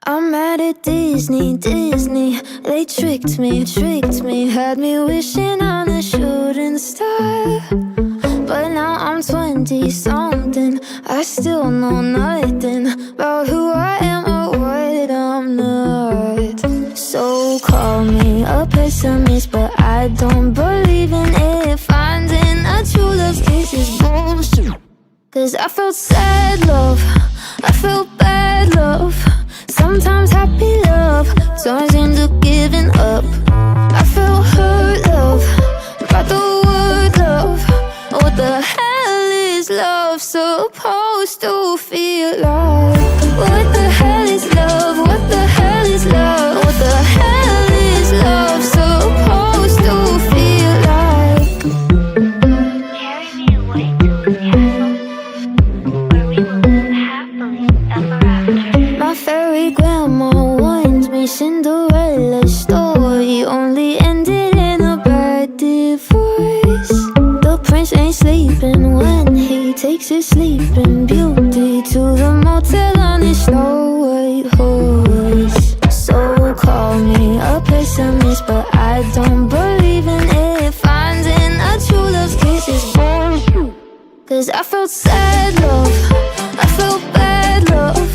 I'm mad at Disney, Disney. They tricked me, had me wishing on a shooting star. But now I'm 20-something, I still know nothing about who I am or what I'm not. So call me a pessimist, but I don't believe in it. Finding a true love's kiss is bullshit. Cause I felt sad love, I felt bad love, sometimes happy love turns into giving up. I felt hurt love, by the word love. What the hell is love supposed to feel like? What the hell is love? What the hell is love? What the hell is love supposed to feel like? Carry me away to the castle, where we will live happily ever after. My fairy grandma warned me Cinderella's story only ended in a bad divorce. The prince ain't sleeping when he takes his sleeping beauty to the motel on his Snow White horse. So call me a pessimist, but I don't believe in it. Finding a true love's kiss is bullshit. Cause I felt sad love, I felt bad love,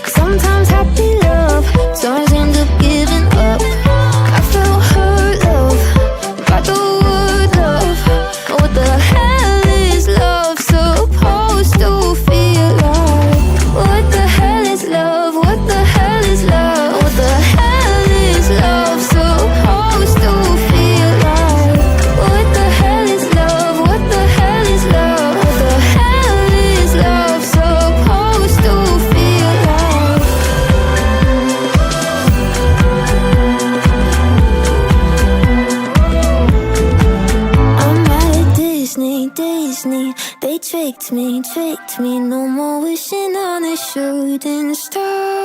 sometimes happy love turns into giving up. I felt hurt love, by the word love. What the hell is love supposed to feel like? What the hell is love? What the hell is love? What the hell is love supposed to feel like? What the hell is love? What the hell is love? What the hell is love supposed to feel like? I'm mad at Disney, Disney. They tricked me, no more wishing on a shooting star.